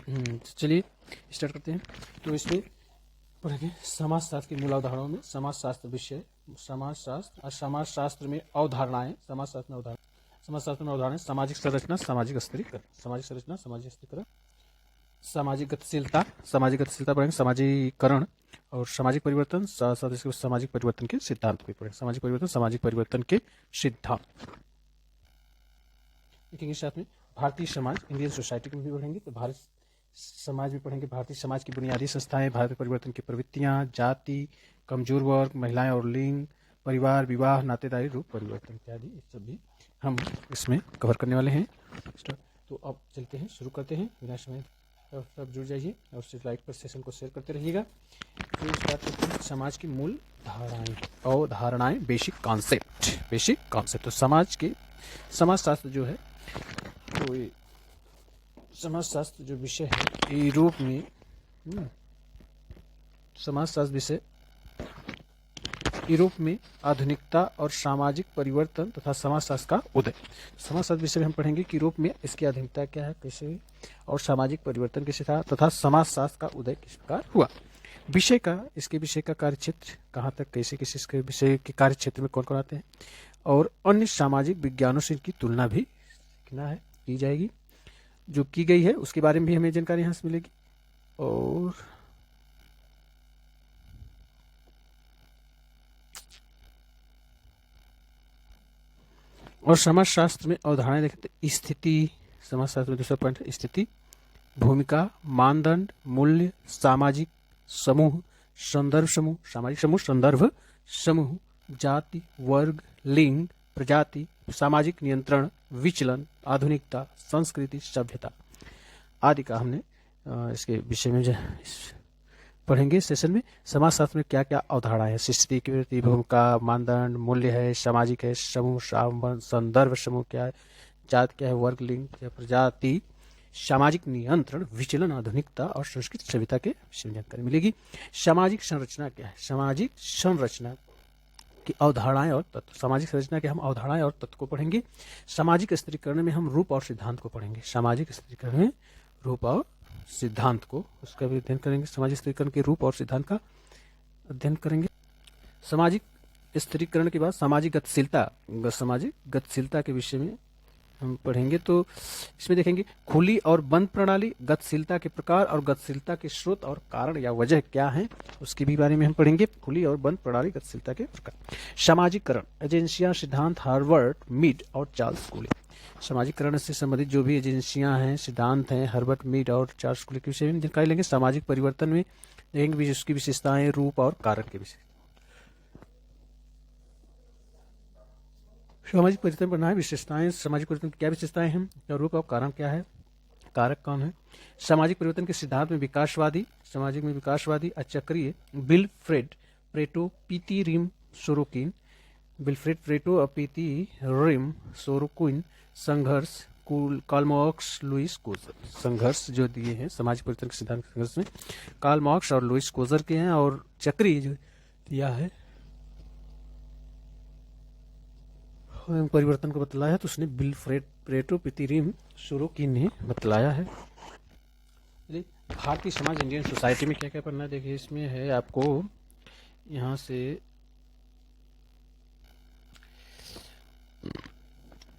चलिए स्टार्ट करते हैं। तो इसमें पढ़ेंगे समाजशास्त्र की मूल अवधारणाओं में समाजशास्त्र विषय, समाजशास्त्र और समाजशास्त्र में अवधारणाएं, समाजशास्त्र में अवधारणाएं, सामाजिक संरचना, सामाजिक स्थिरीकरण, सामाजिक संरचना, सामाजिक स्थिरीकरण, सामाजिक गतिशीलता पढ़ेंगे, सामाजिकरण और सामाजिक परिवर्तन, साथ ही सामाजिक परिवर्तन के सिद्धांत भी पढ़ेंगे। सामाजिक परिवर्तन के सिद्धांत लिखेंगे। साथ में भारतीय समाज, इंडियन सोसाइटी में भी पढ़ेंगे। तो भारत समाज में पढ़ेंगे भारतीय समाज की बुनियादी संस्थाएं, भारतीय परिवर्तन की प्रवृत्तियां, जाति, कमजोर वर्ग, महिलाएं और लिंग, परिवार, विवाह, नातेदारी, रूप परिवर्तन इत्यादि, ये सब भी हम इसमें कवर करने वाले हैं। तो अब चलते हैं, शुरू करते हैं बिना समय। सब जुड़ जाइए और सिर्फ लाइक पर सेशन को शेयर करते रहिएगा। तो स्टार्ट करते हैं समाज की मूल धारणाएं, अवधारणाएं, बेसिक कॉन्सेप्ट। तो समाजशास्त्र जो है, तो ये समाजशास्त्र जो विषय है यूरोप में, समाजशास्त्र विषय यूरोप में आधुनिकता और सामाजिक परिवर्तन तथा समाजशास्त्र का उदय। समाजशास्त्र विषय में हम पढ़ेंगे कि यूरोप में इसकी आधुनिकता क्या है, कैसे, और सामाजिक परिवर्तन कैसे था तथा समाजशास्त्र का उदय किस प्रकार हुआ। इसके विषय का कार्यक्षेत्र कहाँ तक, कैसे कैसे इसके विषय के कार्यक्षेत्र में कौन कौन आते हैं, और अन्य सामाजिक विज्ञानों से इनकी तुलना भी की जाएगी। जो की गई है उसके बारे में भी हमें जानकारी यहाँ से मिलेगी। और समाजशास्त्र में अवधारणाएं देखें तो स्थिति, समाजशास्त्र में दूसरा पॉइंट है स्थिति, भूमिका, मानदंड, मूल्य, सामाजिक समूह, संदर्भ समूह, सामाजिक समूह, संदर्भ समूह, जाति, वर्ग, लिंग, प्रजाति, सामाजिक नियंत्रण, विचलन, आधुनिकता, संस्कृति, सभ्यता आदि का हमने इसके विषय में पढ़ेंगे सेशन में। समाजशास्त्र में क्या क्या अवधारणा है, स्थिति की प्रति, भूमिका, मानदंड, मूल्य है, सामाजिक है, समूह, संदर्भ समूह क्या है, जाति क्या है, वर्ग, लिंग क्या, प्रजाति, सामाजिक नियंत्रण, विचलन, आधुनिकता और संस्कृति सभ्यता के विषय में जानकारी मिलेगी। सामाजिक संरचना क्या है, सामाजिक संरचना की अवधारणाएं और तत्व, सामाजिक संरचना के हम अवधारणाएं और तत्व को पढ़ेंगे। सामाजिक स्थिरीकरण में हम रूप और सिद्धांत को पढ़ेंगे। सामाजिक स्थिरीकरण में रूप और सिद्धांत को, उसका भी अध्ययन करेंगे। सामाजिक स्थिरीकरण के रूप और सिद्धांत का अध्ययन करेंगे। सामाजिक स्थिरीकरण के बाद सामाजिक गतिशीलता के विषय में हम पढ़ेंगे। तो इसमें देखेंगे खुली और बंद प्रणाली, गतिशीलता के प्रकार और गतिशीलता के स्रोत और कारण या वजह क्या है, उसके भी बारे में हम पढ़ेंगे। खुली और बंद प्रणाली, गतिशीलता के प्रकार। सामाजिकरण, एजेंसियां, सिद्धांत, हार्वर्ड, मीड और चार्ल्स कूले। सामाजिकरण से संबंधित जो भी एजेंसियां हैं, सिद्धांत हैं, हार्वर्ड, मीड और चार्ल्स कूले के विषय में जानकारी लेंगे। सामाजिक परिवर्तन में देखेंगे उसकी विशेषताएं, रूप और कारण के विषय। सामाजिक परिवर्तन पढ़ना है, विशेषताएं, सामाजिक परिवर्तन की क्या विशेषताएं हैं, रूप और कारण क्या है, कारक कौन है। सामाजिक परिवर्तन के सिद्धांत में विकासवादी, सामाजिक में विकासवादी, अचक्रीय, विल्फ्रेड प्रेटो, पीती रिम सोरोकिन, विल्फ्रेड प्रेटो और पीती रिम सोरोकिन, संघर्ष, कार्ल मार्क्स, लुईस कोजर। संघर्ष जो दिए हैं सामाजिक परिवर्तन के सिद्धांत संघर्ष में कार्ल मार्क्स और लुईस कोजर के हैं, और चक्रीय जो दिया है परिवर्तन को बतलाया तो उसने विल्फ्रेड प्रेटो, पितिरिम सोरोकिन ने बतलाया है। भारतीय समाज, इंडियन सोसाइटी में क्या क्या पढ़ना है, देखिए इसमें है आपको यहाँ से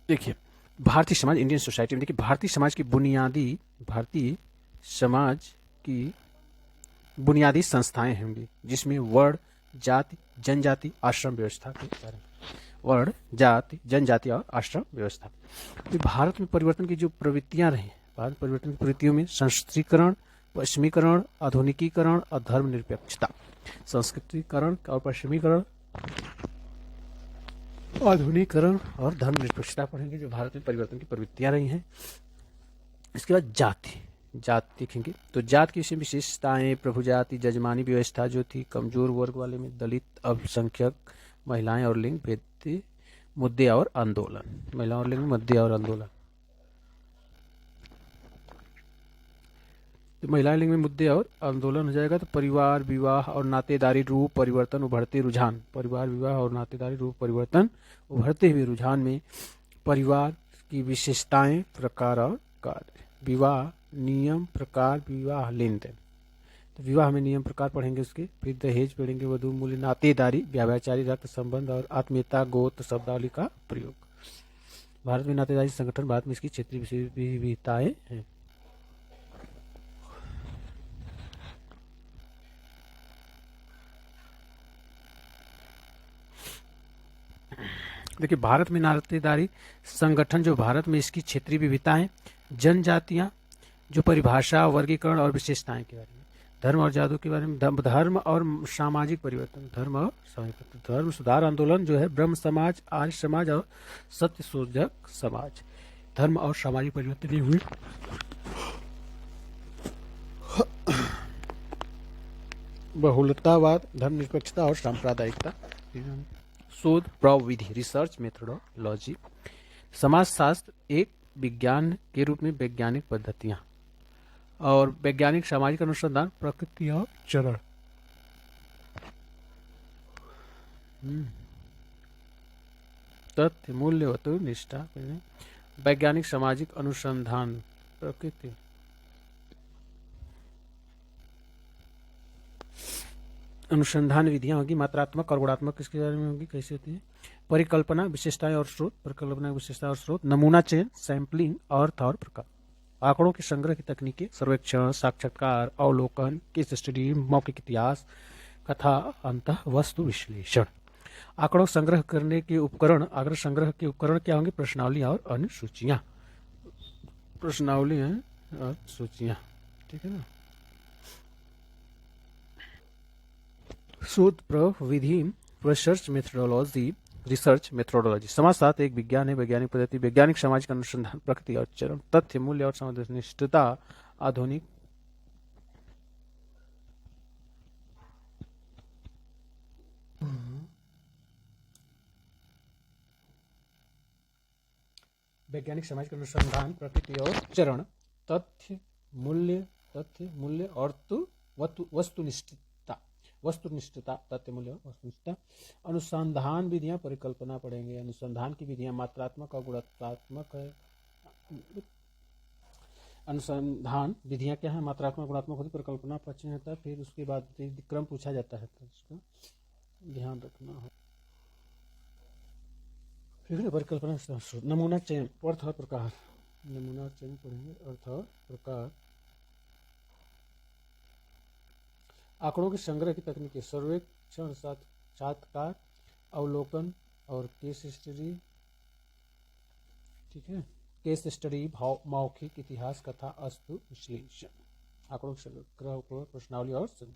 देखिए भारतीय समाज, इंडियन सोसाइटी में देखिए भारतीय समाज की बुनियादी संस्थाएं होंगी, जिसमें वर्ण, जाति, जनजाति, आश्रम व्यवस्था के बारे में, वर्ण, जाति, जनजाति और आश्रम व्यवस्था। तो भारत में परिवर्तन की जो प्रवृत्तियां रही, भारत परिवर्तन की प्रवृत्तियों में संस्कृतिकरण, पश्चिमीकरण, आधुनिकीकरण और धर्मनिरपेक्षता। संस्कृतिकरण और पश्चिमीकरण, आधुनिकीकरण और धर्मनिरपेक्षता पढ़ेंगे, जो भारत में परिवर्तन की प्रवृत्तियां रही हैं। इसके बाद जाति देखेंगे। तो जाति की विशेषताएं, प्रभु जाति, जजमानी व्यवस्था जो थी, कमजोर वर्ग वाले में दलित, अल्पसंख्यक, महिलाएं और लिंग भेद, मुद्दे और आंदोलन, महिलाओं और लिंग, मुद्दे और आंदोलन। तो महिलाएं लिंग में मुद्दे और आंदोलन हो जाएगा। तो परिवार, विवाह और नातेदारी, रूप परिवर्तन, उभरते रुझान। परिवार, विवाह और नातेदारी, रूप परिवर्तन, उभरते हुए रुझान में परिवार की विशेषताएं, प्रकार और कार्य। विवाह नियम प्रकार विवाह लेन देन। तो विवाह में नियम प्रकार पढ़ेंगे उसके, फिर दहेज पढ़ेंगे, वधु मूल्य, नातेदारी, व्यावचारी रक्त संबंध और आत्मीयता, गोत्र शब्दावली का प्रयोग। भारत में नातेदारी संगठन, भारत में इसकी क्षेत्रीय विविधताएं हैं। देखिए भारत में नातेदारी संगठन, जो भारत में इसकी क्षेत्रीय विविधताएं, जनजातियां, जो परिभाषा, वर्गीकरण और विशेषताएं के बारे में, धर्म और जादू के बारे में, धर्म और सामाजिक परिवर्तन, धर्म और सामाजिक परिवर्तन, धर्म सुधार आंदोलन जो है, ब्रह्म समाज, आर्य समाज और सत्य शोधक समाज, धर्म और सामाजिक परिवर्तन हुई। बहुलतावाद, धर्मनिरपेक्षता और सांप्रदायिकता, शोध प्रविधि, रिसर्च मेथोडोलॉजी, समाजशास्त्र एक विज्ञान के रूप में वैज्ञानिक पद्धतियां, और वैज्ञानिक सामाजिक अनुसंधान, प्रकृति और चरण। तथ्य, मूल्य, वस्तु निष्ठा, वैज्ञानिक सामाजिक अनुसंधान, प्रकृति। अनुसंधान विधियां होगी, मात्रात्मक और गुणात्मक किसके बारे में होगी, कैसे होती है, परिकल्पना, विशेषताएं और स्रोत, परिकल्पना, विशेषता और स्रोत, नमूना चयन, सैंपलिंग, अर्थ और प्रकार, आंकड़ों के संग्रह की तकनीकें, सर्वेक्षण, साक्षात्कार, अवलोकन, केस स्टडी, मौखिक इतिहास, कथा, अंतः वस्तु विश्लेषण। आंकड़ों संग्रह करने के उपकरण, आंकड़ा संग्रह के उपकरण क्या होंगे, प्रश्नावली और अन्य सूचियां, प्रश्नावली और सूचियां, ठीक है ना। शोध प्रविधि, रिसर्च मेथोडोलॉजी, समाजशास्त्र एक विज्ञान है, वैज्ञानिक पद्धति, वैज्ञानिक सामाजिक अनुसंधान, प्रकृति और चरण, तथ्य, मूल्य और सामंजस्यता, आधुनिक वैज्ञानिक सामाजिक अनुसंधान, प्रकृति और चरण, तथ्य मूल्य और वस्तुनिष्ठता, तथ्य मूल्य और वस्तुनिष्ठता। अनुसंधान विधियां, परिकल्पना पढ़ेंगे, अनुसंधान की विधियां मात्रात्मक और गुणात्मक है। अनुसंधान विधियां क्या है, मात्रात्मक, गुणात्मक होती, परिकल्पना पश्चिम होता है, फिर उसके बाद क्रम पूछा जाता है, तो इसको ध्यान रखना है। फिर परिकल्पना, नमूना चयन, अर्थ और प्रकार, नमूना चयन पढ़ेंगे, अर्थ और प्रकार, आंकड़ों के संग्रह की तकनीकें, सर्वेक्षण, साक्षात्कार, अवलोकन और केस स्टडी, ठीक है, केस स्टडी, मौखिक इतिहास, कथा, वस्तु विश्लेषण, आंकड़ों के संग्रह, प्रश्नावली और